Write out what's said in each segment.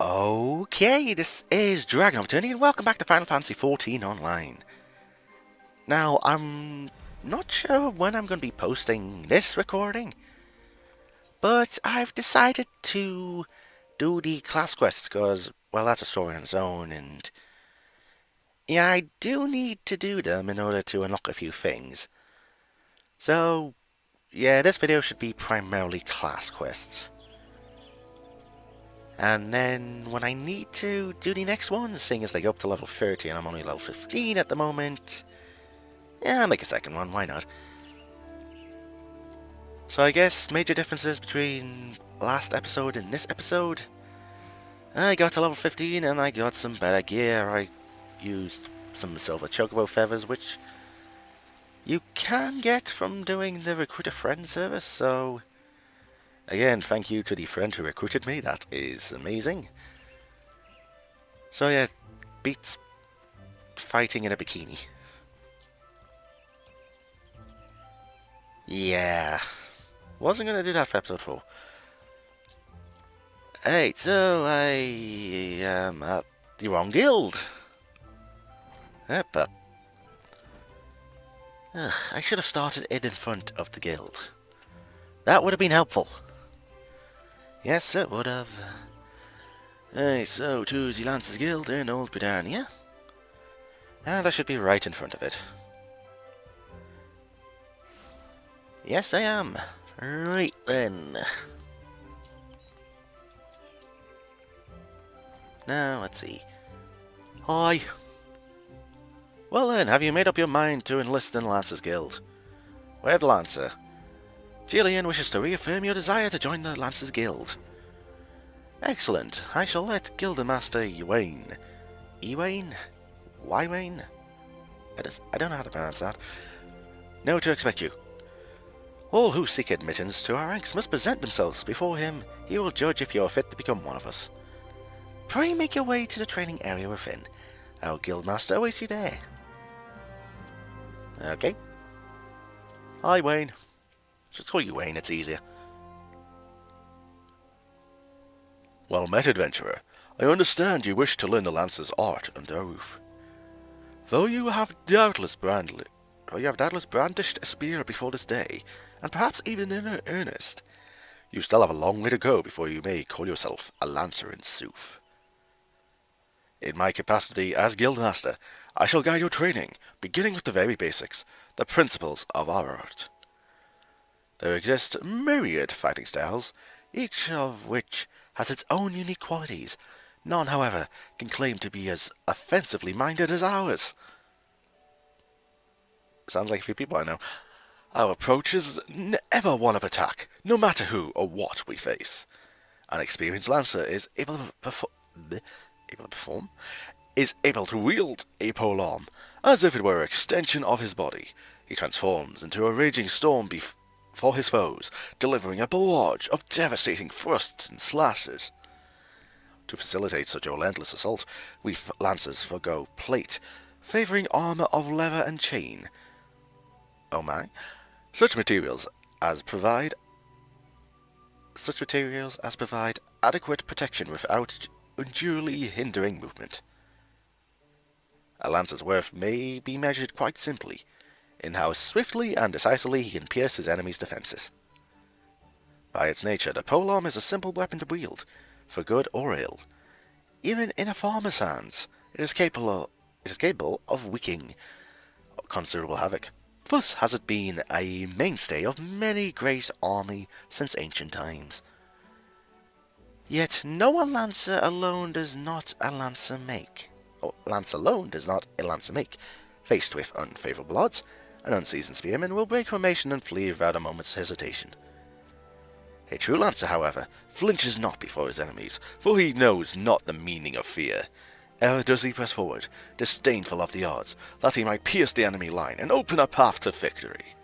Okay, this is DragonofEternity, and welcome back to Final Fantasy XIV Online. Now, I'm not sure when I'm going to be posting this recording, but I've decided to do the class quests because, well, that's a story on its own, and yeah, I do need to do them in order to unlock a few things. So, yeah, this video should be primarily class quests. And then when I need to do the next one, seeing as they go up to level 30 and I'm only level 15 at the moment, yeah, I'll make a second one, why not? So I guess major differences between last episode and this episode. I got to level 15 and I got some better gear. I used some silver chocobo feathers, which you can get from doing the recruit a friend service, so again, thank you to the friend who recruited me, that is amazing. So yeah, beats fighting in a bikini. Yeah, wasn't gonna do that for episode 4. Hey, so I am at the wrong guild. Yep. I should have started in front of the guild. That would have been helpful. Yes, it would have. Hey, so to the Lancers Guild in Old Britannia. And I should be right in front of it. Yes, I am. Right then. Now, let's see. Hi. Well then, have you made up your mind to enlist in the Lancers Guild? We have the Lancer. Gillian wishes to reaffirm your desire to join the Lancers Guild. Excellent. I shall let Guildmaster Ewain. Ewain? Wywain? I don't know how to pronounce that. Know to expect you. All who seek admittance to our ranks must present themselves before him. He will judge if you are fit to become one of us. Pray make your way to the training area within. Our Guildmaster awaits you there. Okay. Hi, Wayne. Just call you Wayne, it's easier. Well met, adventurer. I understand you wish to learn the Lancer's art under our roof. Though you have doubtless brandished a spear before this day, and perhaps even in earnest, you still have a long way to go before you may call yourself a Lancer in sooth. In my capacity as Guildmaster, I shall guide your training, beginning with the very basics, the principles of our art. There exist myriad fighting styles, each of which has its own unique qualities. None, however, can claim to be as offensively minded as ours. Sounds like a few people I know. Our approach is ever one of attack, no matter who or what we face. An experienced Lancer is able to wield a polearm, as if it were an extension of his body. He transforms into a raging storm for his foes, delivering a barrage of devastating thrusts and slashes. To facilitate such a relentless assault, we Lancers forgo plate, favouring armour of leather and chain. Oh my. Such materials as provide adequate protection without unduly hindering movement. A Lancer's worth may be measured quite simply in how swiftly and decisively he can pierce his enemy's defences. By its nature, the polearm is a simple weapon to wield, for good or ill. Even in a farmer's hands, it is capable of wreaking considerable havoc. Thus has it been a mainstay of many great armies since ancient times. Yet no one Lancer alone does not a Lancer make. Or Lance alone does not a Lancer make. Faced with unfavourable odds, an unseasoned spearman will break formation and flee without a moment's hesitation. A true Lancer, however, flinches not before his enemies, for he knows not the meaning of fear. Ever does he press forward, disdainful of the odds, that he might pierce the enemy line and open a path to victory.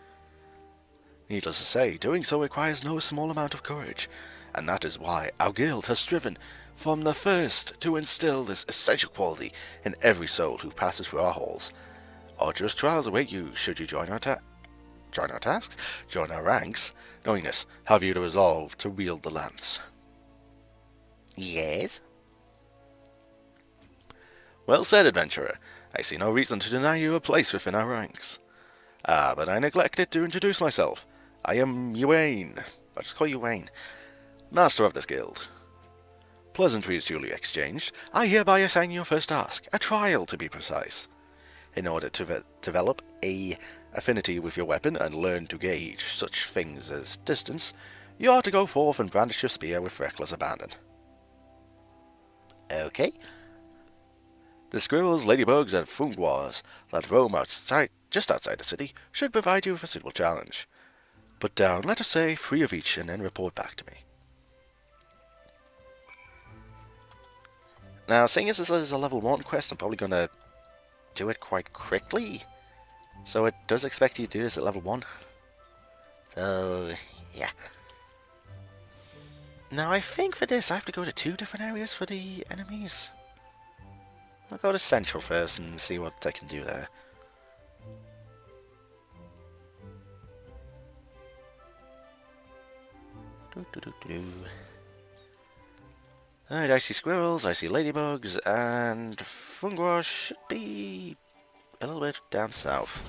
Needless to say, doing so requires no small amount of courage, and that is why our guild has striven from the first to instill this essential quality in every soul who passes through our halls. Arduous trials await you should you join our ranks. Knowing this, have you the resolve to wield the lance? Yes? Well said, adventurer. I see no reason to deny you a place within our ranks. Ah, but I neglected to introduce myself. I am Ywain. I'll just call you Wayne. Master of this guild. Pleasantries duly exchanged, I hereby assign you your first task, a trial to be precise. In order to develop a affinity with your weapon and learn to gauge such things as distance, you are to go forth and brandish your spear with reckless abandon. Okay. The squirrels, ladybugs, and funguars that roam just outside the city should provide you with a suitable challenge. Put down, let us say, 3 of each and then report back to me. Now, seeing as this is a level 1 quest, I'm probably going to do it quite quickly. So it does expect you to do this at level 1. So, yeah. Now, I think for this, I have to go to 2 different areas for the enemies. I'll go to Central first and see what I can do there. Alright, I see squirrels, I see ladybugs, and funguars should be a little bit down south.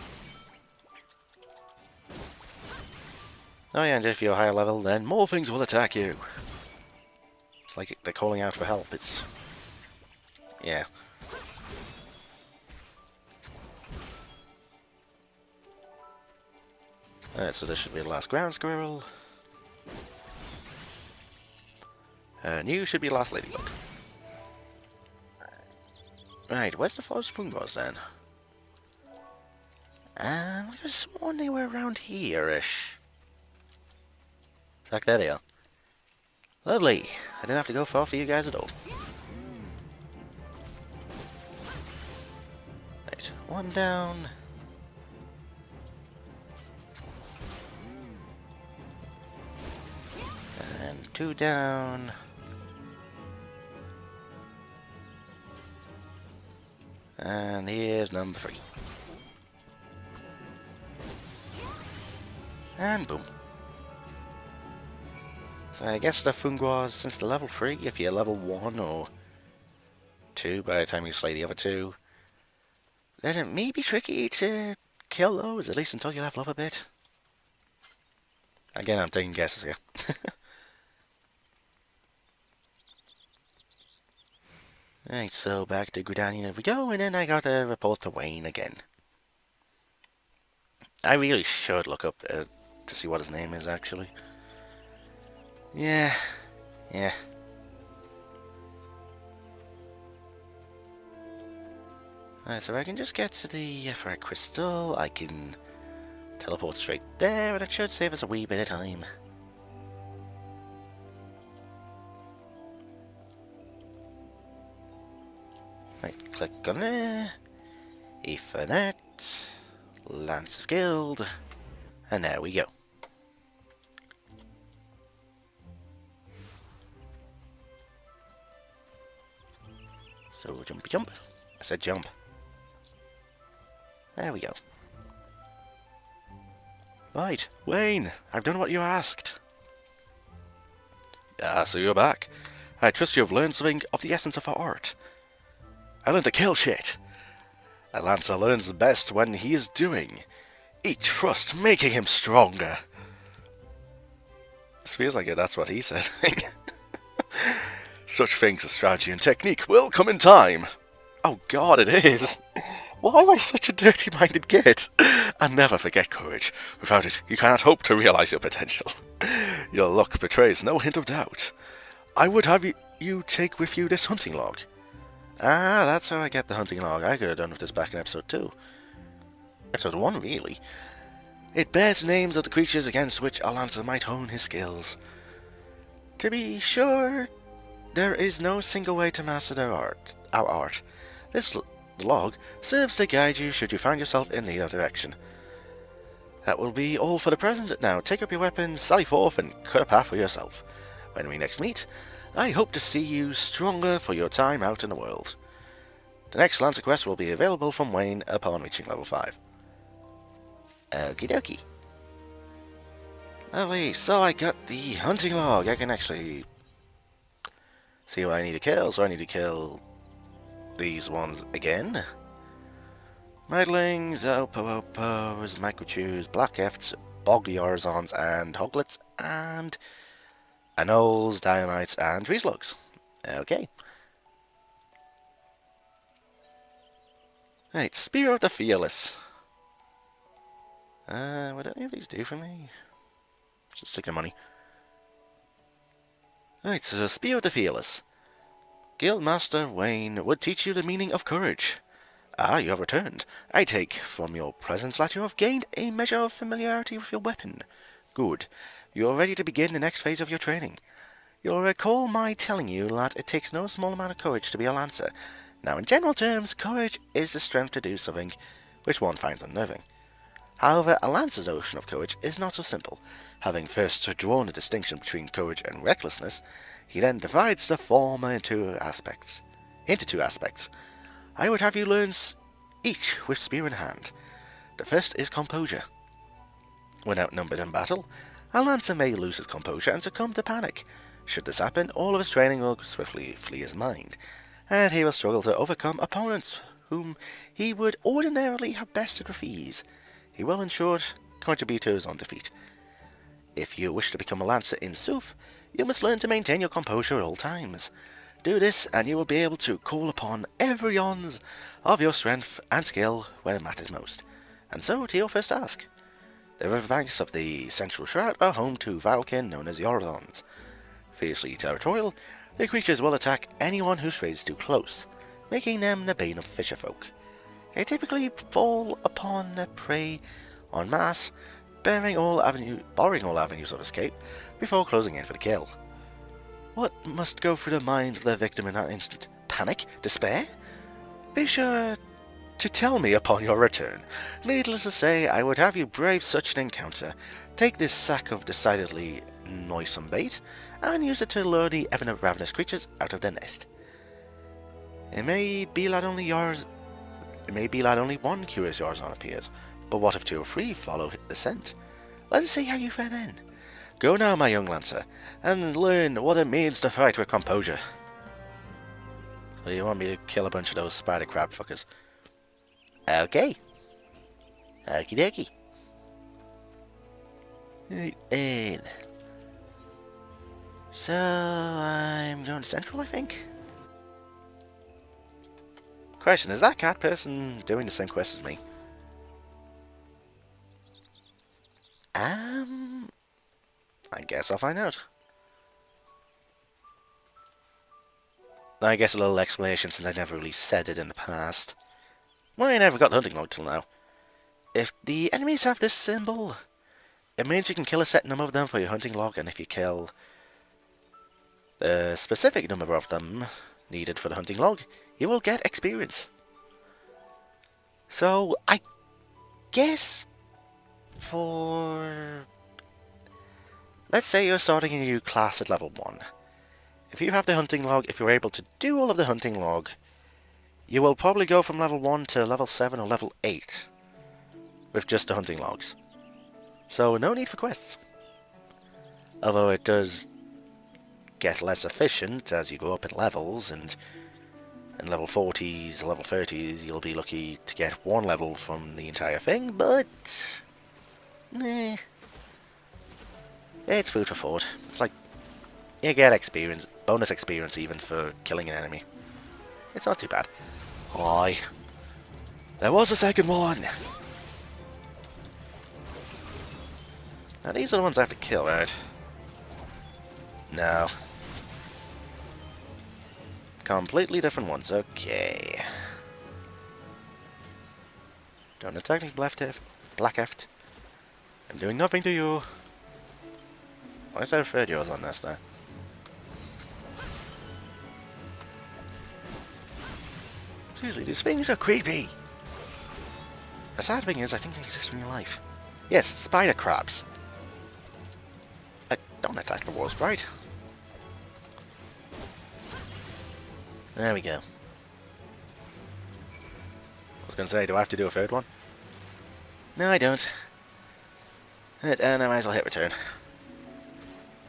Oh yeah, and if you're higher level, then more things will attack you. It's like they're calling out for help, it's... yeah. Alright, so this should be the last ground squirrel. And you should be the last ladybug. Right, where's the forest fungus then? I could have sworn they were around here-ish. Fuck, there they are. Lovely. I didn't have to go far for you guys at all. Right, 1 down. And 2 down. And here's number 3. And boom. So I guess the funguars, since they're level 3, if you're level 1 or 2 by the time you slay the other 2, then it may be tricky to kill those, at least until you level up a bit. Again, I'm taking guesses here. Right, so back to Gridanian we go, and then I gotta report to Wayne again. I really should look up to see what his name is, actually. Yeah. Alright, so I can just get to the Ferret Crystal, I can teleport straight there, and it should save us a wee bit of time. Right, click on there, Ethernet, Lancer's Guild, and there we go. So jumpy jump, I said jump. There we go. Right, Wayne, I've done what you asked. Ah, so you're back. I trust you have learned something of the essence of our art. I learned to kill shit. A lancer learns best when he is doing. Each thrust making him stronger. This feels like that's what he said. Such things as strategy and technique will come in time. Oh god, it is. Why am I such a dirty-minded git? And never forget courage. Without it, you cannot hope to realize your potential. Your luck betrays no hint of doubt. I would have you take with you this hunting log. Ah, that's how I get the hunting log. I could have done with this back in episode 2. Episode 1, really. It bears names of the creatures against which a lancer might hone his skills. To be sure, there is no single way to master our art. This log serves to guide you should you find yourself in need of direction. That will be all for the present. Now, take up your weapon, sally forth, and cut a path for yourself. When we next meet, I hope to see you stronger for your time out in the world. The next Lancer quest will be available from Wayne upon reaching level 5. Okie dokie. Lovely, so I got the hunting log. I can actually see what I need to kill. So I need to kill these ones again. Meidlings, Opos, Microchews, Black Efts, Boggy Orzons, and Hoglets, and Anoles, Diamites, and Tree Slugs. Okay. Right, Spear of the Fearless. What do any of these do for me? Just take the money. Right, so Spear of the Fearless. Guildmaster Wayne would teach you the meaning of courage. Ah, you have returned. I take from your presence that you have gained a measure of familiarity with your weapon. Good. You are ready to begin the next phase of your training. You'll recall my telling you that it takes no small amount of courage to be a lancer. Now, in general terms, courage is the strength to do something which one finds unnerving. However, a lancer's notion of courage is not so simple. Having first drawn a distinction between courage and recklessness, he then divides the former into two aspects. I would have you learn each with spear in hand. The first is composure. When outnumbered in battle, a lancer may lose his composure and succumb to panic. Should this happen, all of his training will swiftly flee his mind, and he will struggle to overcome opponents whom he would ordinarily have bested with ease. He will, in short, contribute to his own defeat. If you wish to become a lancer in sooth, you must learn to maintain your composure at all times. Do this, and you will be able to call upon every ounce of your strength and skill when it matters most. And so, to your first task. The riverbanks of the Central Shroud are home to Valkin known as the Orzons. Fiercely territorial, the creatures will attack anyone who strays too close, making them the bane of fisherfolk. They typically fall upon their prey en masse, borrowing all avenues of escape before closing in for the kill. What must go through the mind of the victim in that instant? Panic? Despair? Be sure to tell me upon your return. Needless to say, I would have you brave such an encounter. Take this sack of decidedly noisome bait, and use it to lure the ever ravenous creatures out of their nest. It may be that only one curious Orzon appears, but what if 2 or 3 follow the scent? Let us see how you fare then. Go now, my young lancer, and learn what it means to fight with composure. So you want me to kill a bunch of those spider crab fuckers? Okay. Okie dokie. Right, so I'm going to Central, I think. Question, is that cat person doing the same quest as me? I guess I'll find out. I guess a little explanation since I never really said it in the past. Why I never got the hunting log till now. If the enemies have this symbol, it means you can kill a set number of them for your hunting log, and if you kill the specific number of them needed for the hunting log, you will get experience. So, I guess for... let's say you're starting a new class at level 1. If you have the hunting log, if you're able to do all of the hunting log, you will probably go from level 1 to level 7 or level 8 with just the hunting logs. So no need for quests. Although it does get less efficient as you go up in levels, and in level 40s, level 30s, you'll be lucky to get 1 level from the entire thing, but... it's food for thought. It's like, you get experience, bonus experience even for killing an enemy. It's not too bad. Aye. There was a second one! Now these are the ones I have to kill, right? No. Completely different ones, okay. Don't attack me, Black Eft. I'm doing nothing to you. Why is there a third yours on this now? Seriously, these things are creepy! The sad thing is, I think they exist in real life. Yes, spider crabs. Don't attack the walls, right? There we go. I was going to say, do I have to do a third one? No, I don't. And I might as well hit return.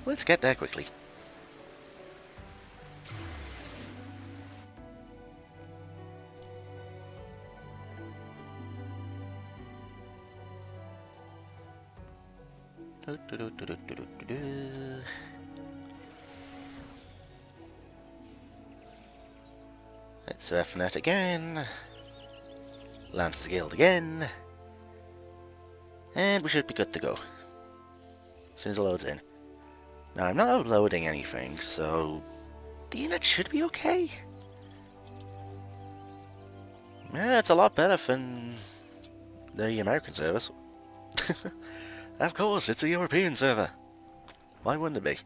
Let's get there quickly. Let's surf it again. Lance's Guild again. And we should be good to go. As soon as it loads in. Now, I'm not uploading anything, so the internet should be okay. Yeah, it's a lot better than the American service. Of course, it's a European server. Why wouldn't it be?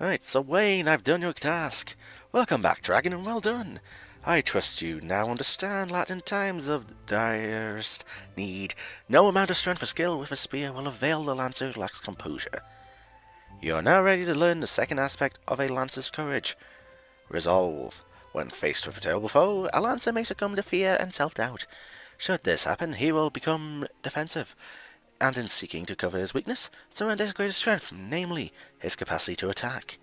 Right, so Wayne, I've done your task. Welcome back, Dragon, and well done. I trust you now understand that in times of direst need, no amount of strength or skill with a spear will avail the lancer who lacks composure. You are now ready to learn the second aspect of a lancer's courage, resolve. When faced with a terrible foe, a lancer may succumb to fear and self-doubt. Should this happen, he will become defensive, and in seeking to cover his weakness, surrender his greatest strength, namely, his capacity to attack.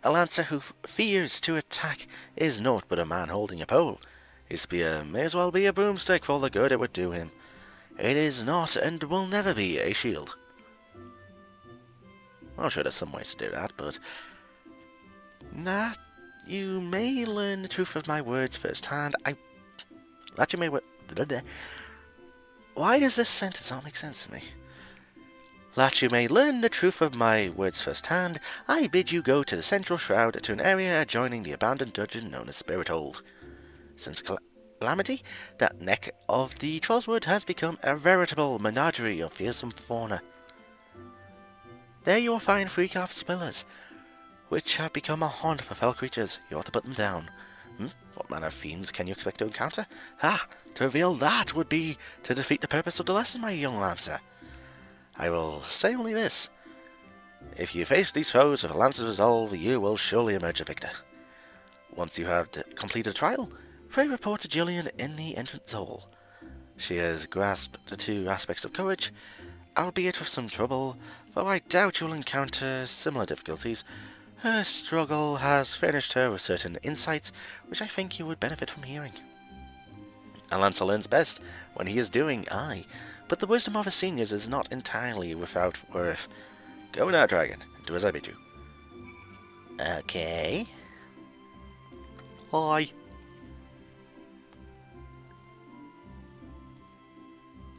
A lancer who fears to attack is naught but a man holding a pole. His spear may as well be a broomstick for the good it would do him. It is not and will never be a shield. I'm sure there's some ways to do that, but... you may learn the truth of my words firsthand. That you may... Why does this sentence not make sense to me? That you may learn the truth of my words firsthand, I bid you go to the central shroud to an area adjoining the abandoned dungeon known as Spirit Hold. Since Calamity, that neck of the Trollswood has become a veritable menagerie of fearsome fauna. There you will find 3 collapsed pillars, which have become a haunt for fell creatures. You ought to put them down. What manner of fiends can you expect to encounter? To reveal that would be to defeat the purpose of the lesson, my young lancer. I will say only this. If you face these foes with a lancer's resolve, you will surely emerge a victor. Once you have completed the trial, pray report to Jillian in the entrance hall. She has grasped the 2 aspects of courage, albeit with some trouble, though I doubt you will encounter similar difficulties. Her struggle has furnished her with certain insights, which I think you would benefit from hearing. A lancer learns best when he is doing, but the wisdom of his seniors is not entirely without worth. Go now, Dragon, and do as I bid you. Okay. Hi.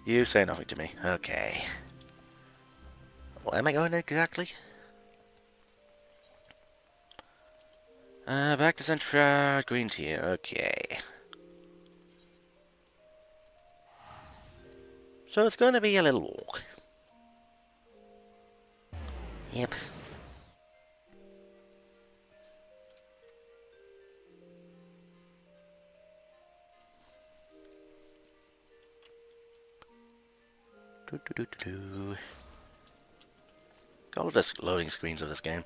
You say nothing to me. Okay. Where am I going exactly? Back to Central Green Tea. Okay. So it's going to be a little walk. Yep. Got all the loading screens of this game.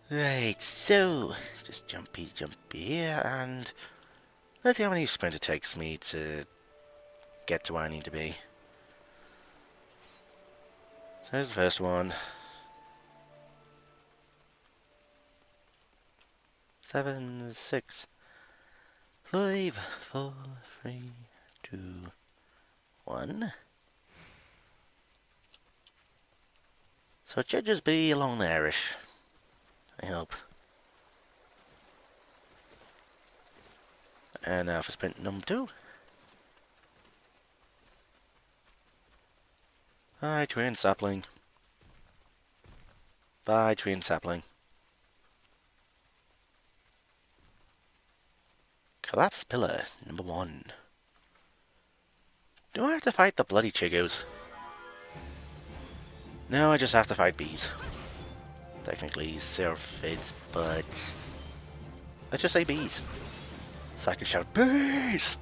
Right, so just jump here, and let's see how many sprint it takes me to get to where I need to be. So here's the first one. 7, 6, 5, 4, 3, 2, 1. So it should just be along there-ish. I hope. And now for sprint number 2. Bye, twin sapling. Bye, twin sapling. Collapse pillar number 1. Do I have to fight the bloody Chigos? No, I just have to fight bees. Technically syrphids, but let's just say bees. So I can shout bees!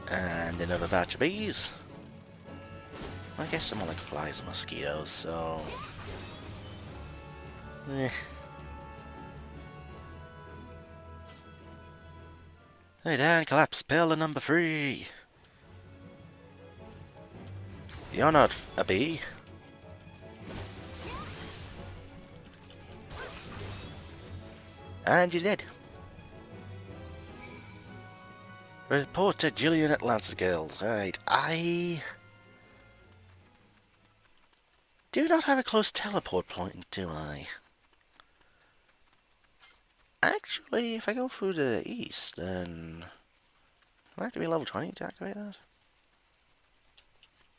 And another batch of bees. I guess they're more like flies and mosquitoes, so... Hey Dan, collapse pillar number 3. You're not a bee. And you did. Report to Gillian at Lancer's Guild. Right, I do not have a close teleport point, do I? Actually, if I go through the east, then do I have to be level 20 to activate that?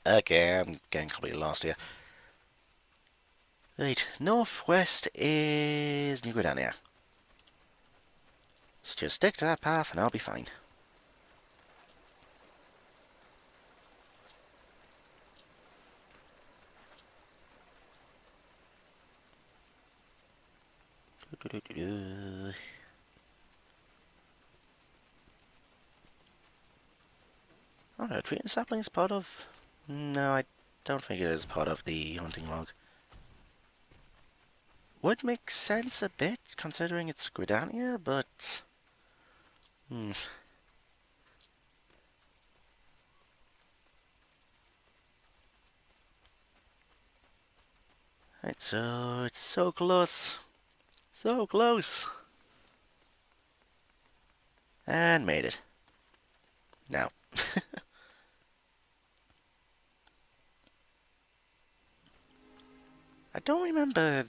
Okay, I'm getting completely lost here. Right, northwest is New Gridania. Let's just stick to that path and I'll be fine. Oh no, treating sapling is part of... No, I don't think it is part of the hunting log. Would make sense a bit, considering it's Gridania, but... Right, so it's so close. So close. And made it. Now. I don't remember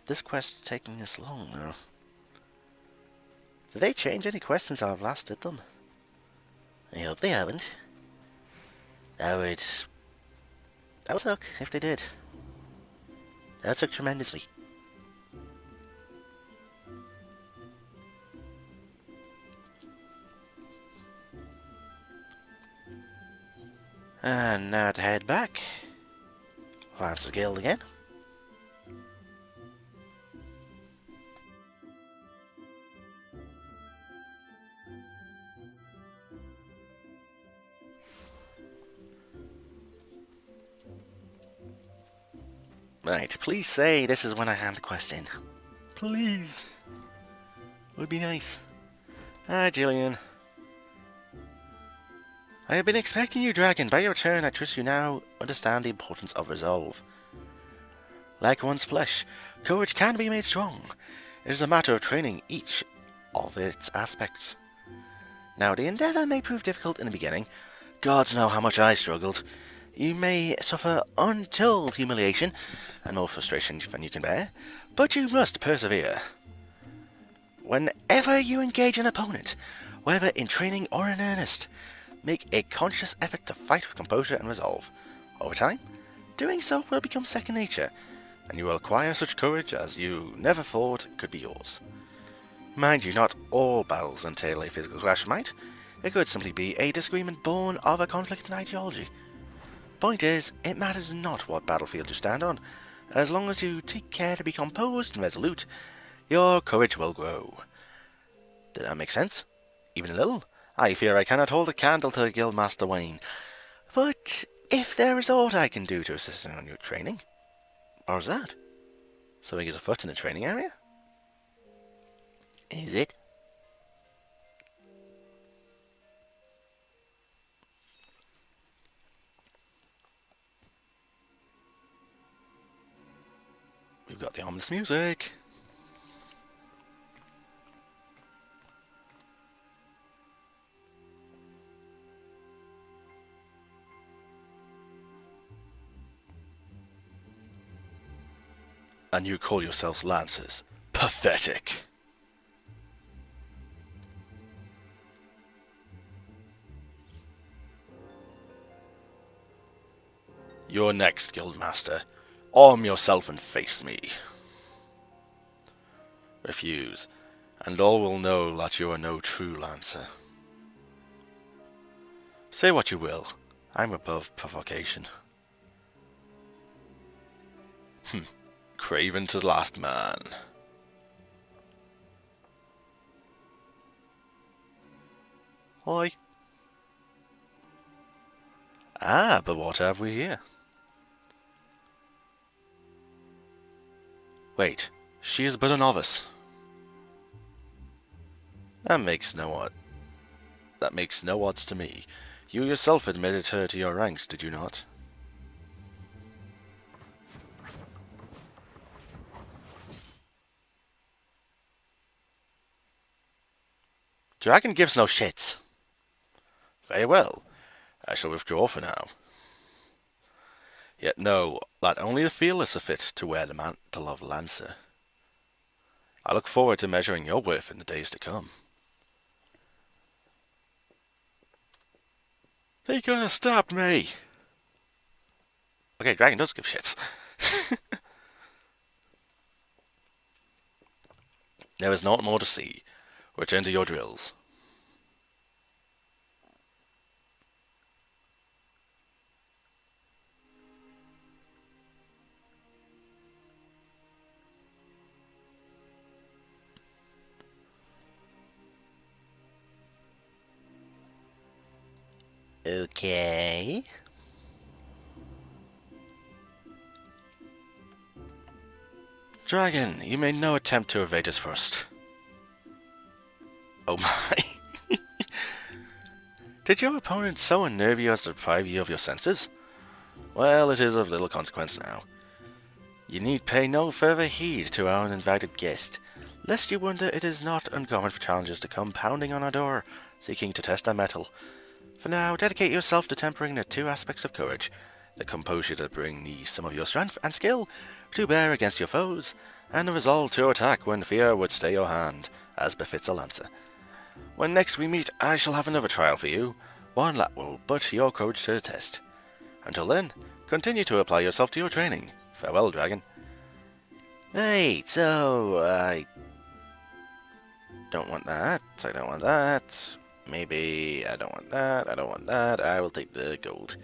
this quest taking this long, though. Did they change any quests since I've last did them? I hope they haven't. That would suck if they did. That would suck tremendously. And now to head back. Lancer's Guild again. Right, please say this is when I hand the quest in. Please. Would be nice. Hi, Gillian. I have been expecting you, Dragon. By your turn, I trust you now understand the importance of resolve. Like one's flesh, courage can be made strong. It is a matter of training each of its aspects. Now, the endeavour may prove difficult in the beginning. Gods know how much I struggled. You may suffer untold humiliation and more frustration than you can bear, but you must persevere. Whenever you engage an opponent, whether in training or in earnest, make a conscious effort to fight with composure and resolve. Over time, doing so will become second nature, and you will acquire such courage as you never thought could be yours. Mind you, not all battles entail a physical clash of might. It could simply be a disagreement born of a conflict in ideology. Point is, it matters not what battlefield you stand on. As long as you take care to be composed and resolute, your courage will grow. Did that make sense? Even a little? I fear I cannot hold a candle to Guildmaster Wayne. But if there is aught I can do to assist in your training... Or is that? So he gets a foot in the training area? Is it? We've got the ominous music. And you call yourselves Lancers. Pathetic. You're next, Guildmaster. Arm yourself and face me. Refuse, and all will know that you are no true Lancer. Say what you will, I'm above provocation. Craven to the last man. Oi. Ah, but what have we here? Wait, she is but a novice. That makes no odds to me. You yourself admitted her to your ranks, did you not? Dragon gives no shits. Very well. I shall withdraw for now. Yet know that only the fearless are fit to wear the mantle of Lancer. I look forward to measuring your worth in the days to come. They're gonna stop me! Okay, Dragon does give shits. There is naught more to see. Return to your drills. Okay. Dragon, you made no attempt to evade us first. Oh my. Did your opponent so unnerve you as to deprive you of your senses? Well, it is of little consequence now. You need pay no further heed to our uninvited guest, lest you wonder it is not uncommon for challengers to come pounding on our door, seeking to test our mettle. For now, dedicate yourself to tempering the two aspects of courage, the composure to bring the sum of your strength and skill to bear against your foes, and the resolve to attack when fear would stay your hand, as befits a lancer. When next we meet, I shall have another trial for you, one that will put your courage to the test. Until then, continue to apply yourself to your training. Farewell, Dragon. Hey, so, I don't want that, I don't want that. Maybe I don't want that, I don't want that, I will take the gold.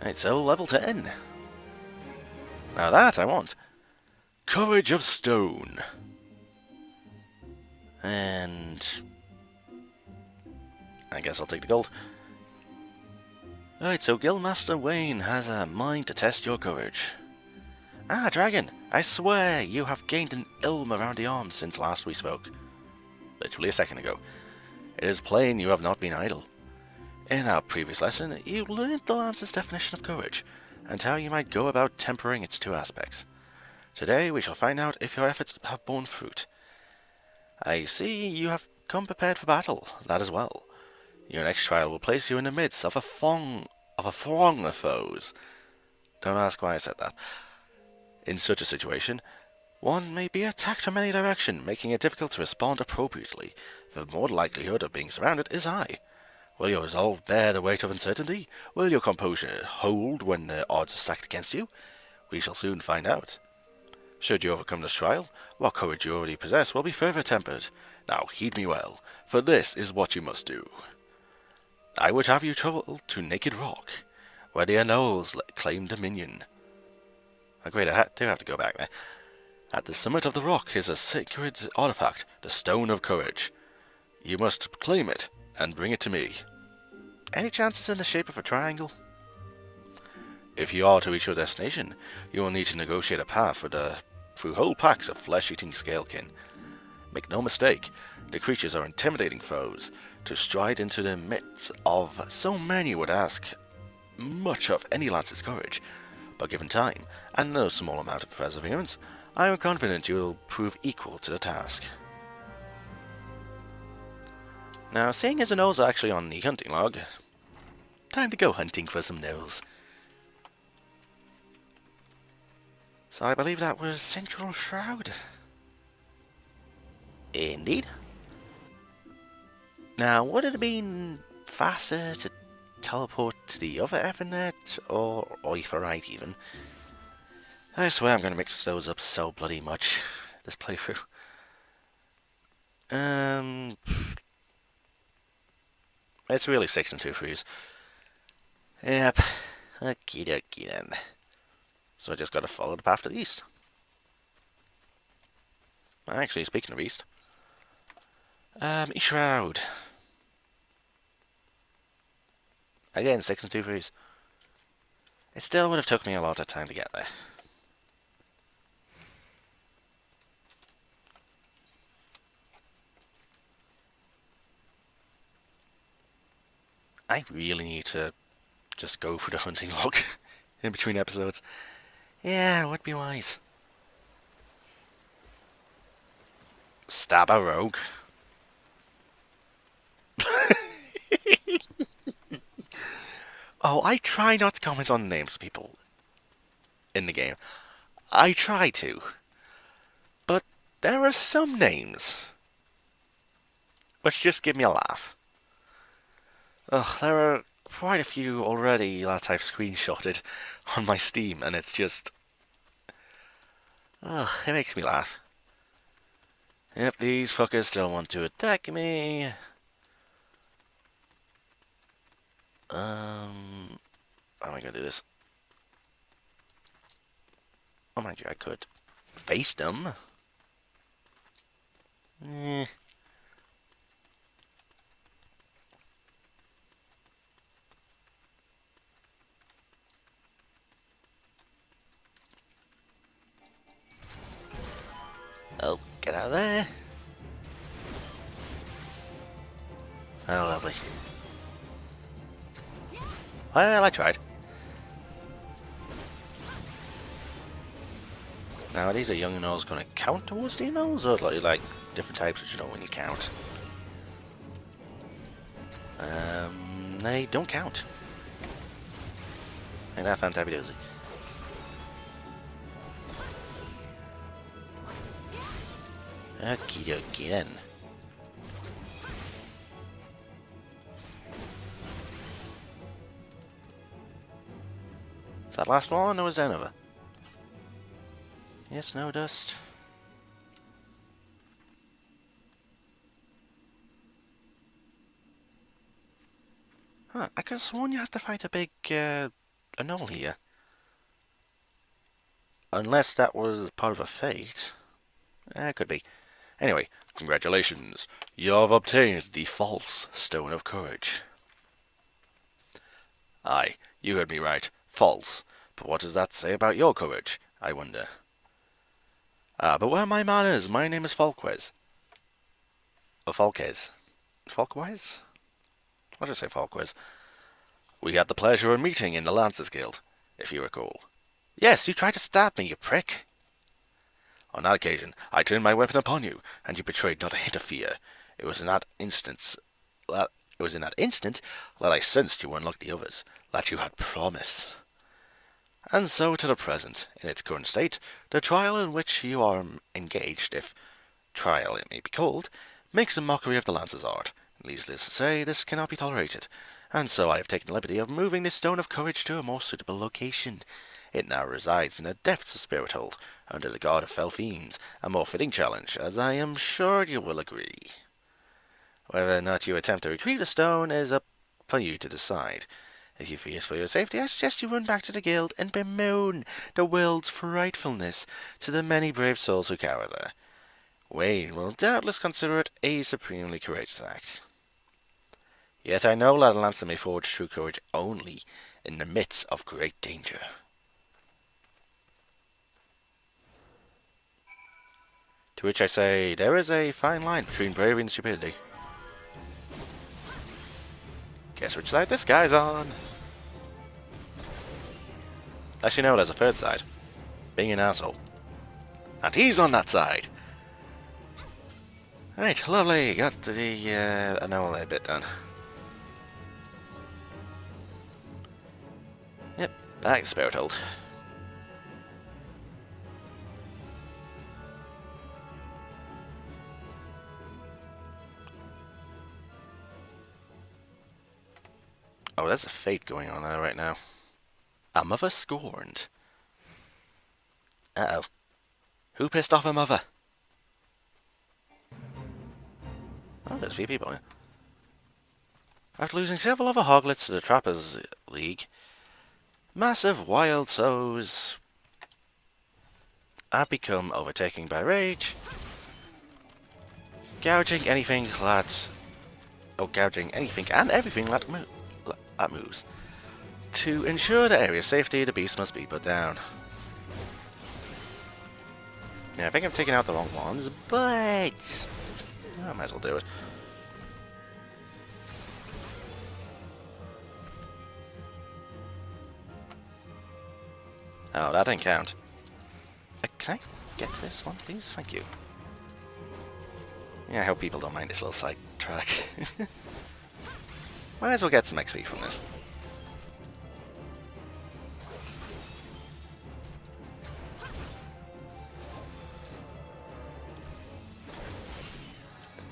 Right, so level 10. Now that I want. Courage of Stone. And I guess I'll take the gold. Alright, so Guildmaster Wayne has a mind to test your courage. Ah, Dragon, I swear you have gained an ilm around the arm since last we spoke. Literally a second ago. It is plain you have not been idle. In our previous lesson, you learned the Lancer's definition of courage, and how you might go about tempering its two aspects. Today we shall find out if your efforts have borne fruit. I see you have come prepared for battle, that as well. Your next trial will place you in the midst of a throng of foes. Don't ask why I said that. In such a situation, one may be attacked from any direction, making it difficult to respond appropriately. The more likelihood of being surrounded is high. Will your resolve bear the weight of uncertainty? Will your composure hold when the odds are stacked against you? We shall soon find out. Should you overcome this trial, what courage you already possess will be further tempered. Now heed me well, for this is what you must do. I would have you travel to Naked Rock, where the Anoles claim dominion. Oh great, I do have to go back there. At the summit of the rock is a sacred artifact, the Stone of Courage. You must claim it, and bring it to me. Any chances in the shape of a triangle? If you are to reach your destination, you will need to negotiate a path through whole packs of flesh-eating scalekin. Make no mistake, the creatures are intimidating foes. To stride into the midst of so many would ask much of any lancer's courage, but given time, and no small amount of perseverance, I am confident you will prove equal to the task. Now, seeing as the gnolls are actually on the hunting log, time to go hunting for some gnolls. So I believe that was Central Shroud. Indeed. Now, would it have been faster to teleport to the other Ethernet, or Aetheryte even? I swear I'm going to mix those up so bloody much, this playthrough. It's really 6 and 2 threes. Yep. Okie dokie then. So I just gotta follow the path to the east. Actually, speaking of east. Shroud. Again, 6 and 2 threes. It still would have took me a lot of time to get there. I really need to just go for the hunting log in between episodes. Yeah, it would be wise. Stab a rogue. Oh, I try not to comment on names of people in the game. I try to. But there are some names which just give me a laugh. Ugh, there are quite a few already that I've screenshotted on my Steam, and it's just... ugh, it makes me laugh. Yep, these fuckers still want to attack me. How am I gonna do this? Oh, mind you, I could face them. Eh. Oh, get out of there. Oh, lovely. Well, I tried. Now, are these young gnolls going to count towards the gnolls, or like different types which you know when you count? They don't count. Ain't that fantabby-dozy? Okie dokie then. That last one, or was there another? Yes, no dust. Huh, I could have sworn you had to fight a big, a gnoll here. Unless that was part of a fate. Could be. Anyway, congratulations. You have obtained the false Stone of Courage. Aye, you heard me right. False. But what does that say about your courage, I wonder? But where are my manners? My name is Falquez. Oh, Falquez. Falquez? What did I say, Falquez? We had the pleasure of meeting in the Lancers Guild, if you recall. Yes, you tried to stab me, you prick. On that occasion, I turned my weapon upon you, and you betrayed not a hint of fear. It was in that instant that I sensed you were unlike the others, that you had promise. And so to the present, in its current state, the trial in which you are engaged, if trial it may be called, makes a mockery of the Lancer's art. Needless to say, this cannot be tolerated, and so I have taken the liberty of moving this Stone of Courage to a more suitable location. It now resides in the depths of Spirit Hold, under the guard of fell fiends, a more fitting challenge, as I am sure you will agree. Whether or not you attempt to retrieve the stone is up for you to decide. If you fear for your safety, I suggest you run back to the guild and bemoan the world's frightfulness to the many brave souls who cower there. Wayne will doubtless consider it a supremely courageous act. Yet I know that a lancer may forge true courage only in the midst of great danger. To which I say, there is a fine line between bravery and stupidity. Guess which side this guy's on? Actually, no, there's a third side. Being an asshole. And he's on that side! Right, lovely. Got the anomaly bit done. Yep, back to Spirit Hold. Oh, there's a fate going on there right now. A mother scorned. Uh-oh. Who pissed off a mother? Oh, there's a few people here. After losing several other hoglets to the Trappers League, massive wild sows have become overtaken by rage, gouging anything that... oh, gouging anything and everything that moves. To ensure the area's safety, the beast must be put down. Yeah, I think I'm taking out the wrong ones, but... I might as well do it. Oh, that didn't count. Can I get this one, please? Thank you. Yeah, I hope people don't mind this little side track. Might as well get some XP from this.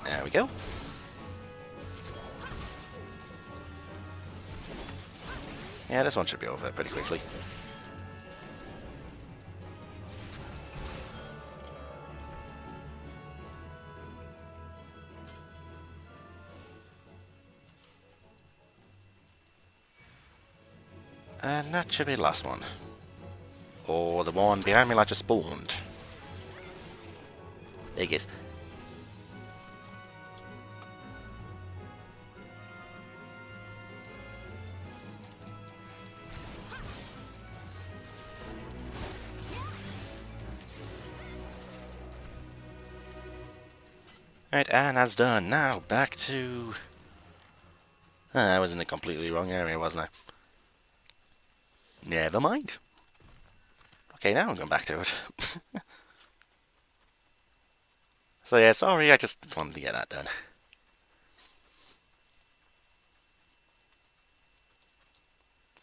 There we go. Yeah, this one should be over pretty quickly. And that should be the last one. Or the one behind me that just spawned. There it is. Right, and that's done. Now, back to... I was in a completely wrong area, wasn't I? Never mind. Okay, now I'm going back to it. So yeah, sorry, I just wanted to get that done.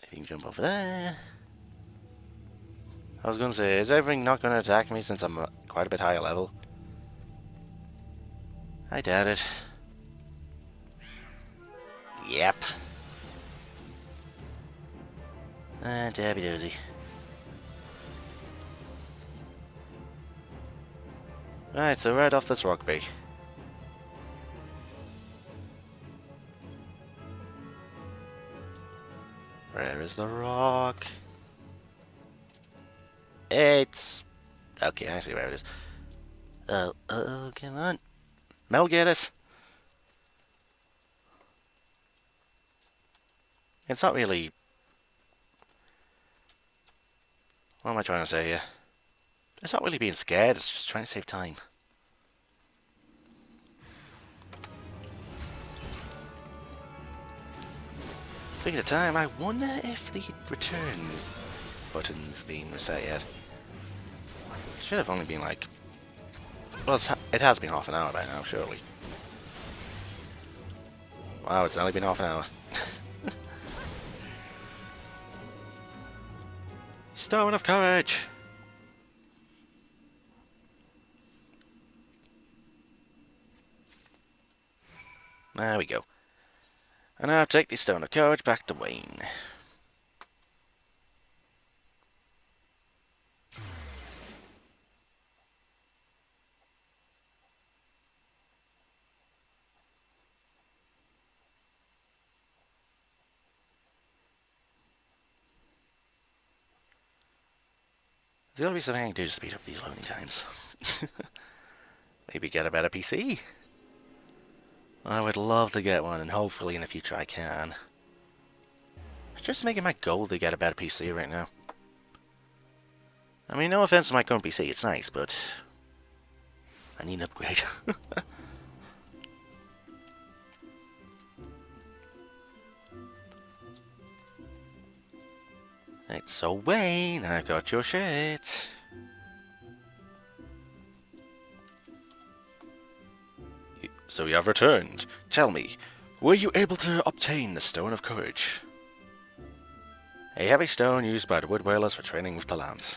If you can jump over there... I was going to say, is everything not going to attack me since I'm quite a bit higher level? I doubt it. Yep. Dabby doozy. Right, so right off this rock big. Where is the rock? It's... Okay, I see where it is. Oh, come on. Mel, get us. It's not really... What am I trying to say here? It's not really being scared, it's just trying to save time. Speaking of time, I wonder if the return button's been reset yet. It should have only been like... Well, it has been half an hour by now, surely. Wow, it's only been half an hour. Stone of Courage! There we go. And now take the Stone of Courage back to Wayne. There's gotta be something I can do to speed up these loading times. Maybe get a better PC? I would love to get one, and hopefully in the future I can. It's just making my goal to get a better PC right now. I mean, no offense to my current PC, it's nice, but... I need an upgrade. Right, so Wayne, I got your shit. So you have returned. Tell me, were you able to obtain the Stone of Courage? A heavy stone used by the wood whalers for training with the lance.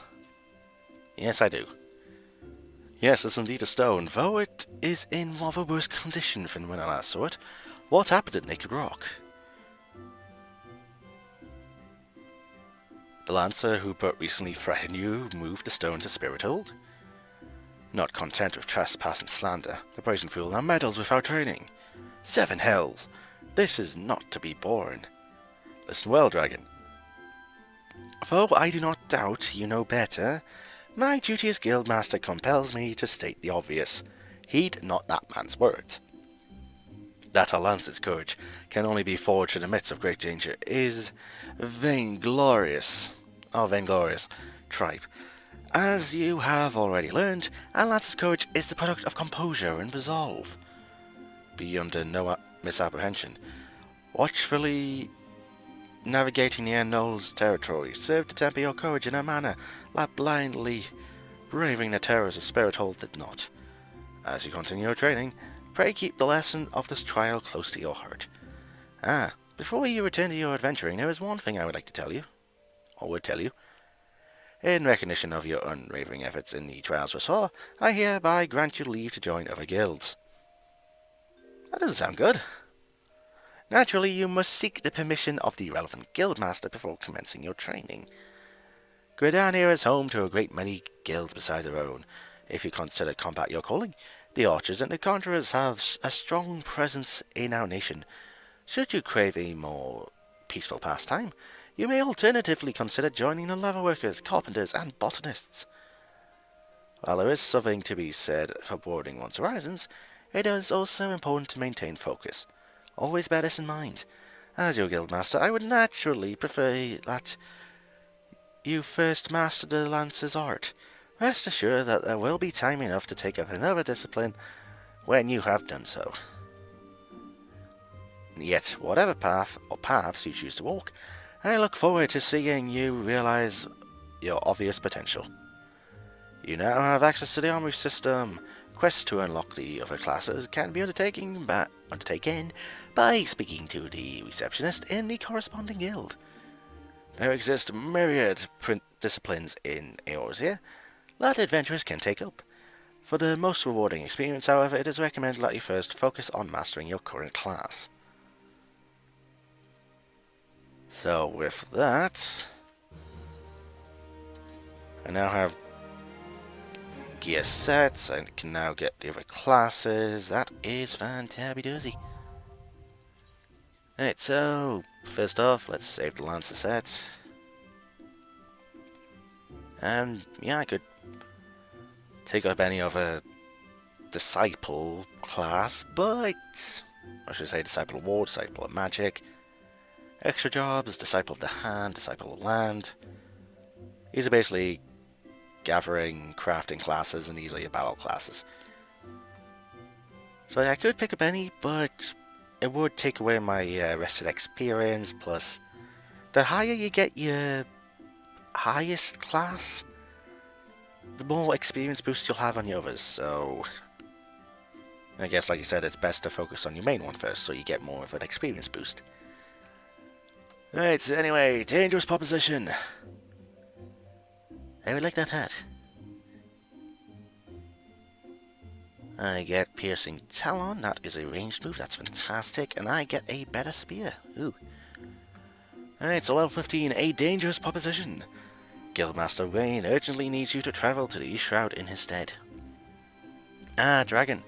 Yes, I do. Yes, it's indeed a stone, though it is in rather worse condition than when I last saw it. What happened at Naked Rock? The lancer who but recently threatened you moved the stone to Spirit Hold? Not content with trespass and slander, the brazen fool now meddles without training. 7 hells! This is not to be borne. Listen well, Dragon. Though I do not doubt you know better, my duty as Guildmaster compels me to state the obvious. Heed not that man's words. That a lancer's courage can only be forged in the midst of great danger is vainglorious. Oh, vainglorious tripe. As you have already learned, a lancer's courage is the product of composure and resolve. Be under no misapprehension. Watchfully navigating the unknown's territory, serve to temper your courage in a manner that blindly braving the terrors of Spirit Hold did not. As you continue your training, Pray keep the lesson of this trial close to your heart. Before you return to your adventuring, there is one thing I would like to tell you, or would tell you. In recognition of your unwavering efforts in the trials thus far, I hereby grant you leave to join other guilds. That doesn't sound good. Naturally, you must seek the permission of the relevant guildmaster before commencing your training. Gridania is home to a great many guilds besides our own. If you consider combat your calling, the archers and the conjurers have a strong presence in our nation. Should you crave a more peaceful pastime, you may alternatively consider joining the leatherworkers, carpenters, and botanists. While there is something to be said for broadening one's horizons, it is also important to maintain focus. Always bear this in mind. As your guildmaster, I would naturally prefer that you first master the lancer's art. Rest assured that there will be time enough to take up another discipline when you have done so. Yet, whatever path or paths you choose to walk, I look forward to seeing you realize your obvious potential. You now have access to the armory system. Quests to unlock the other classes can be undertaken by speaking to the receptionist in the corresponding guild. There exist myriad disciplines in Eorzea that adventurers can take up. For the most rewarding experience, however, it is recommended that you first focus on mastering your current class. So with that, I now have gear sets. I can now get the other classes. That is fantabby-doozy. Alright, so first off, let's save the Lancer set. And yeah, I could take up any other disciple class, but I should say disciple of war, disciple of magic, extra jobs, disciple of the hand, disciple of land. These are basically gathering, crafting classes, and these are your battle classes. So I could pick up any, but it would take away my rested experience, plus the higher you get your highest class, the more experience boost you'll have on the others, so I guess like you said, it's best to focus on your main one first, so you get more of an experience boost. Right, so anyway, dangerous proposition. I would like that hat. I get piercing talon, that is a ranged move, that's fantastic, and I get a better spear. Ooh. Alright, so level 15, a dangerous proposition. Guildmaster Wayne urgently needs you to travel to the East Shroud in his stead. Dragon.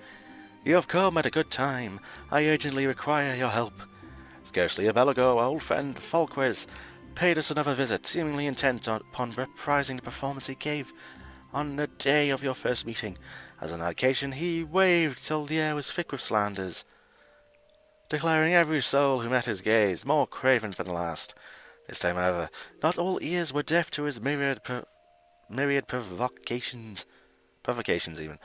You have come at a good time. I urgently require your help. Scarcely a bell ago, our old friend Falquez paid us another visit, seemingly intent upon reprising the performance he gave on the day of your first meeting. As an occasion, he waved till the air was thick with slanders, declaring every soul who met his gaze more craven than the last. This time, however, not all ears were deaf to his myriad provocations even.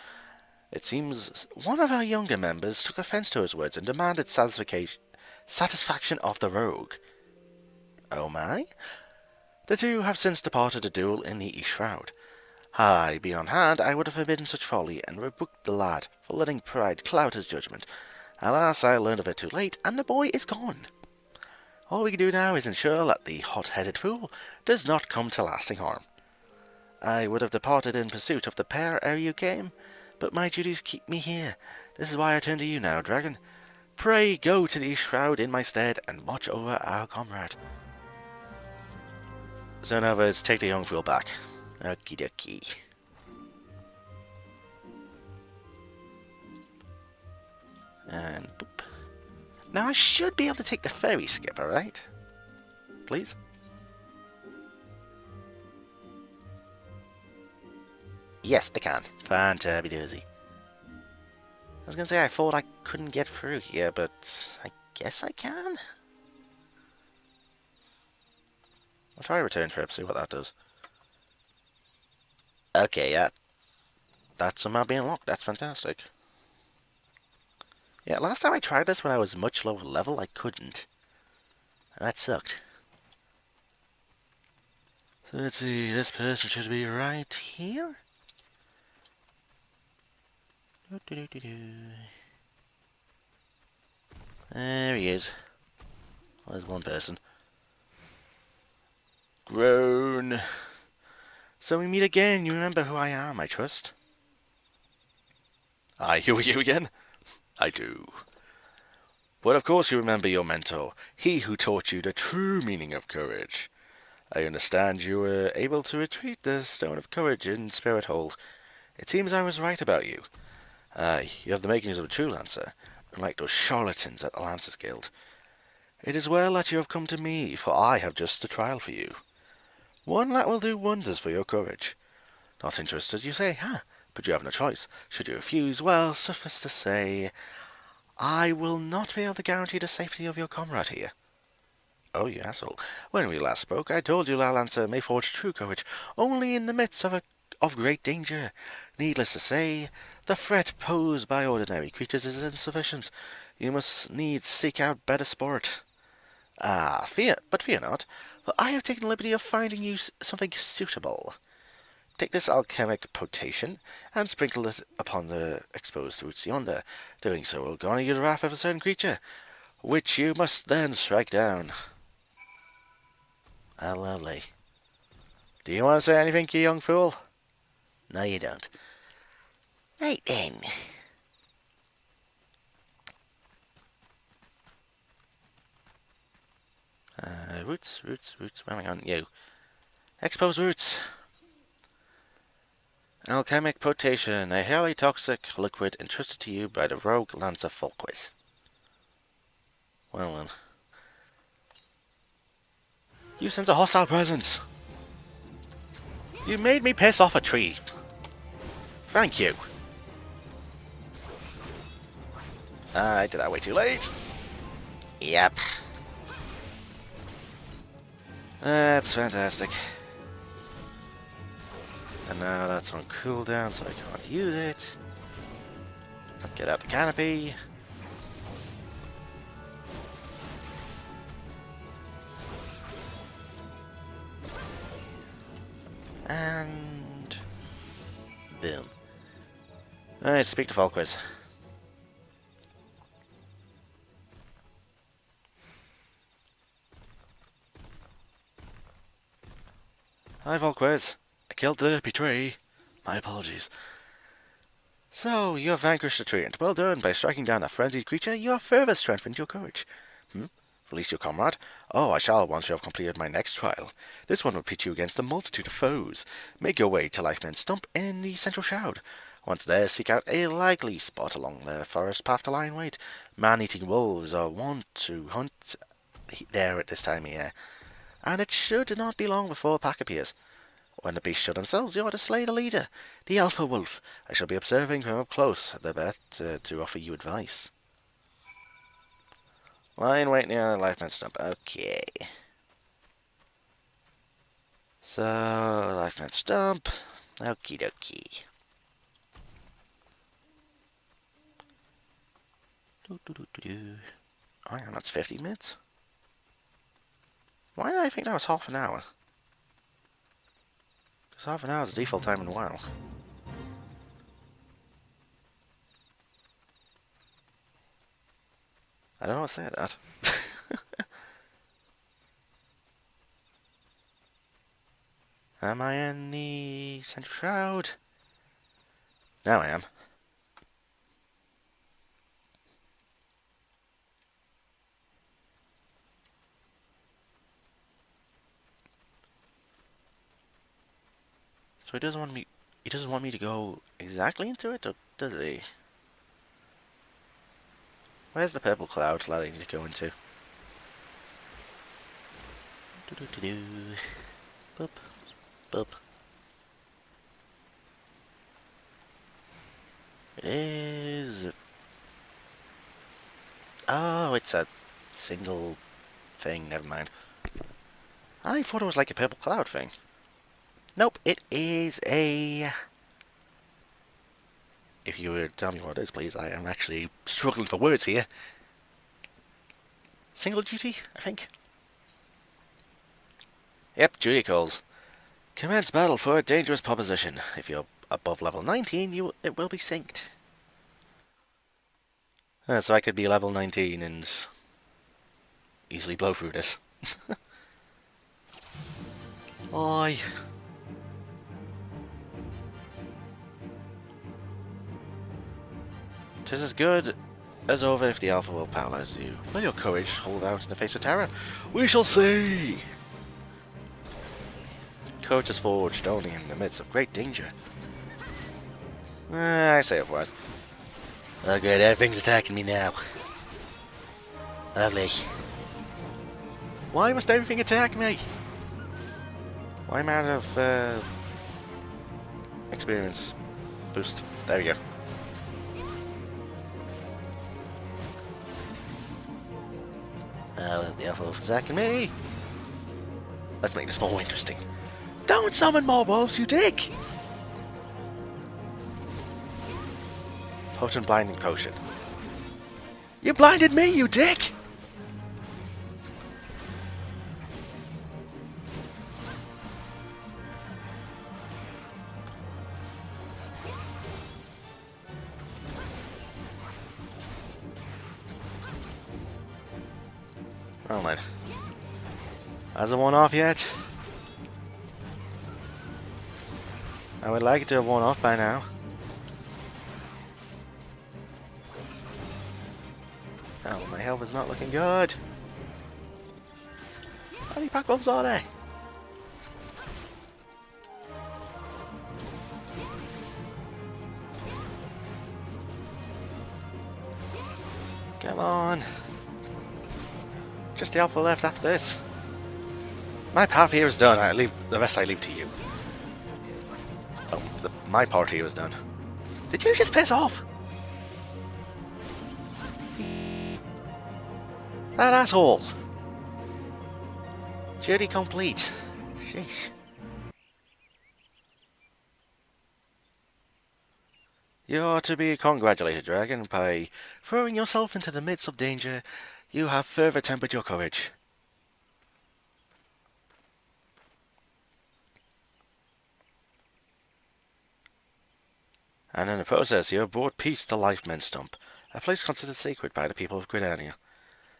It seems one of our younger members took offence to his words and demanded satisfaction of the rogue. Oh my? The two have since departed to duel in the East Shroud. Had I been on hand, I would have forbidden such folly and rebuked the lad for letting pride cloud his judgment. Alas, I learned of it too late, and the boy is gone. All we can do now is ensure that the hot-headed fool does not come to lasting harm. I would have departed in pursuit of the pair ere you came, but my duties keep me here. This is why I turn to you now, Dragon. Pray go to the Shroud in my stead and watch over our comrade. So in other words, take the young fool back. Okie dokie. And boop. Now I should be able to take the ferry skipper, right? Please? Yes, I can. Fantabby-doozy. I was gonna say I thought I couldn't get through here, but I guess I can. I'll try a return trip, see what that does. Okay, yeah. That's somehow being locked. That's fantastic. Yeah, last time I tried this when I was much lower level, I couldn't. That sucked. So let's see, this person should be right here. There he is. Well, there's one person. Groan. So we meet again. You remember who I am, I trust? Aye, who are you again? I do. But of course you remember your mentor, he who taught you the true meaning of courage. I understand you were able to retrieve the Stone of Courage in Spirit Hold. It seems I was right about you. Aye, you have the makings of a true lancer, unlike those charlatans at the Lancers Guild. It is well that you have come to me, for I have just a trial for you. One that will do wonders for your courage. Not interested, you say, huh? But you have no choice. Should you refuse, well, suffice to say, I will not be able to guarantee the safety of your comrade here. Oh, you asshole. When we last spoke, I told you La Lancer may forge true courage only in the midst of great danger. Needless to say, the threat posed by ordinary creatures is insufficient. You must needs seek out better sport. Fear not, for I have taken the liberty of finding you something suitable. Take this alchemic potation, and sprinkle it upon the exposed roots yonder. Doing so will garner you the wrath of a certain creature, which you must then strike down. Ah, lovely. Do you want to say anything, you young fool? No, you don't. Right then. Roots. Where am I on? You. Exposed roots. Alchemic potation, a highly toxic liquid entrusted to you by the rogue Lancer Folkwiz. Well then. You sense a hostile presence. You made me piss off a tree. Thank you. I did that way too late. Yep. That's fantastic. And now that's on cooldown, so I can't use it. Get out the canopy. And boom. Alright, speak to Folkwiz. Hi, Folkwiz. I killed the derpy tree. My apologies. So, you have vanquished the treant. Well done. By striking down a frenzied creature, you have further strengthened your courage. Release your comrade? Oh, I shall once you have completed my next trial. This one will pit you against a multitude of foes. Make your way to Lifeman's Stump in the Central Shroud. Once there, seek out a likely spot along the forest path to lie in wait. Man-eating wolves are wont to hunt there at this time of year, and it should not be long before a pack appears. When the beasts show themselves, you are to slay the leader, the Alpha Wolf. I shall be observing from up close, the better to offer you advice. Line wait near the Lifeman Stump. Okay. So, Lifeman Stump. Okie dokie. Oh yeah, that's 50 minutes. Why did I think that was half an hour? Because half an hour is the default time in a while. I don't know what to say to that. Am I in the Central Shroud? Now I am. So he doesn't want me to go exactly into it, or does he? Where's the purple cloud that I need to go into? Do-do-do-do. Boop. Boop. It is... Oh, it's a single thing, never mind. I thought it was like a purple cloud thing. Nope, it is a... If you would tell me what it is, please. I am actually struggling for words here. Single duty, I think. Yep, duty calls. Commence battle for a dangerous proposition. If you're above level 19, it will be synced. So I could be level 19 and easily blow through this. Oi. Tis as good as over if the Alpha will paralyze you. Will your courage hold out in the face of terror? We shall see! Courage is forged only in the midst of great danger. I say otherwise. Oh good, everything's attacking me now. Lovely. Why must everything attack me? Why am I out of experience boost? There we go. The Alpha Wolf attacking me. Let's make this more interesting. Don't summon more wolves, you dick! Potent blinding potion. You blinded me, you dick! Oh man. Hasn't worn off yet? I would like it to have worn off by now. Oh, my health is not looking good. How many pack wolves are there? Come on. Just the Alpha left after this. My path here is done. The rest I leave to you. Oh, my part here is done. Did you just piss off? That asshole. Duty complete. Sheesh. You are to be congratulated, Dragon. By throwing yourself into the midst of danger, you have further tempered your courage. And in the process, you have brought peace to Life Men's Stump, a place considered sacred by the people of Gridania.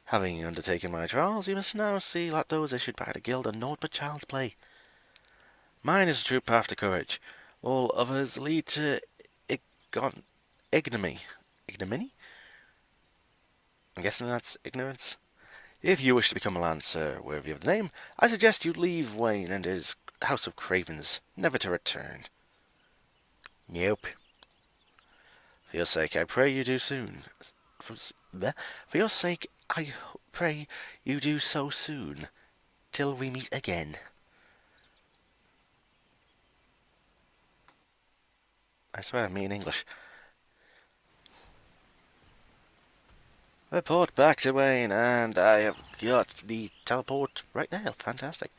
Having undertaken my trials, you must now see that those issued by the guild are naught but child's play. Mine is a true path to courage. All others lead to ignominy. Ignominy? I'm guessing that's ignorance. If you wish to become a lancer worthy of the name, I suggest you leave Wayne and his House of Cravens, never to return. Nope. For your sake, I pray you do soon. For your sake, I pray you do so soon, till we meet again. I swear, me in English. Report back to Wayne, and I have got the teleport right now. Fantastic.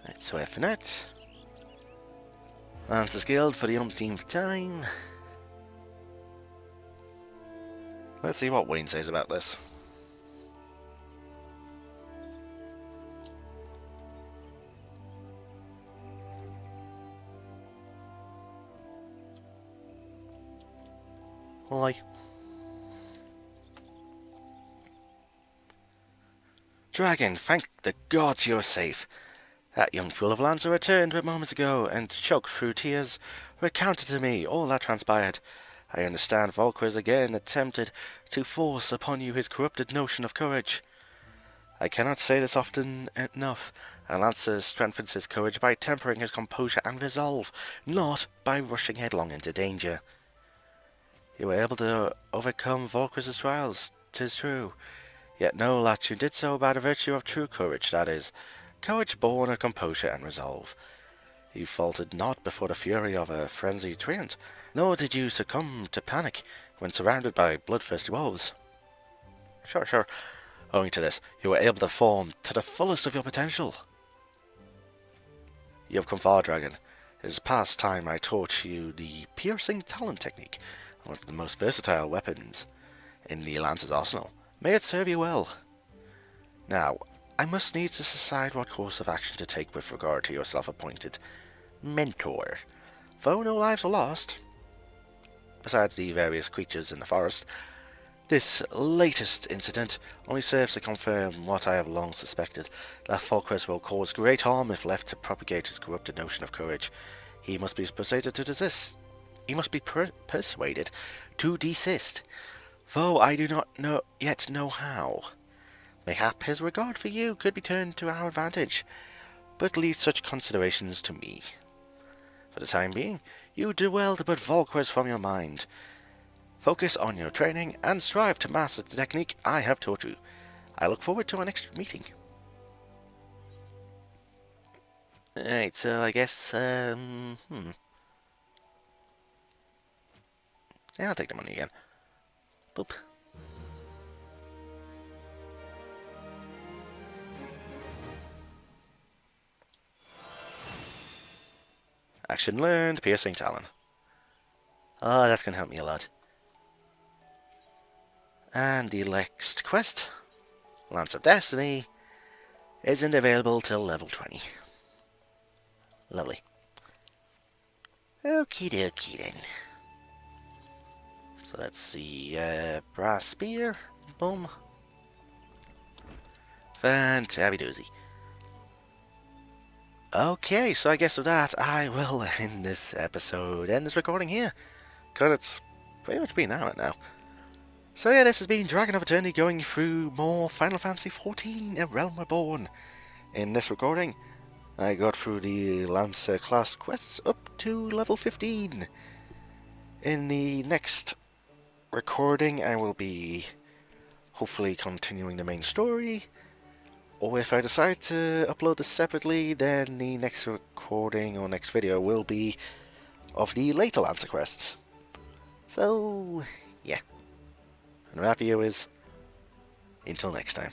Let's swear for that. Lancer's Guild for the umpteenth time. Let's see what Wayne says about this. Hi. Dragon, thank the gods you're safe. That young fool of Lancer returned but moments ago and, choked through tears, recounted to me all that transpired. I understand Volquez again attempted to force upon you his corrupted notion of courage. I cannot say this often enough. A Lancer strengthens his courage by tempering his composure and resolve, not by rushing headlong into danger. You were able to overcome Volquez's trials, 'tis true. Yet no, lad, you did so by the virtue of true courage, that is, courage born of composure and resolve. You faltered not before the fury of a frenzied treant, nor did you succumb to panic when surrounded by bloodthirsty wolves. Sure. Owing to this, you were able to form to the fullest of your potential. You have come far, Dragon. It is past time I taught you the piercing talent technique. one of the most versatile weapons in the Lancer's arsenal. May it serve you well. Now, I must needs decide what course of action to take with regard to your self-appointed mentor. Though no lives are lost, besides the various creatures in the forest, this latest incident only serves to confirm what I have long suspected, that Volquez will cause great harm if left to propagate his corrupted notion of courage. He must be persuaded to desist. He must be persuaded to desist, though I do not yet know how. Mayhap his regard for you could be turned to our advantage, but leave such considerations to me. For the time being, you do well to put Volquez from your mind. Focus on your training and strive to master the technique I have taught you. I look forward to our next meeting. Alright, so I guess, yeah, I'll take the money again. Boop. Action learned, Piercing Talon. Oh, that's gonna help me a lot. And the next quest, Lance of Destiny, isn't available till level 20. Lovely. Okie dokie then. So let's see, Brass Spear, boom. Fantabby-doozy. Okay, so I guess with that, I will end this episode, end this recording here, because it's pretty much been an hour now. So yeah, this has been DragonofEternity going through more Final Fantasy XIV, A Realm Reborn. In this recording, I got through the Lancer class quests up to level 15. In the next recording, I will be hopefully continuing the main story. Or if I decide to upload this separately, then the next recording or next video will be of the later Lancer quests. So, yeah. And that, viewers, until next time.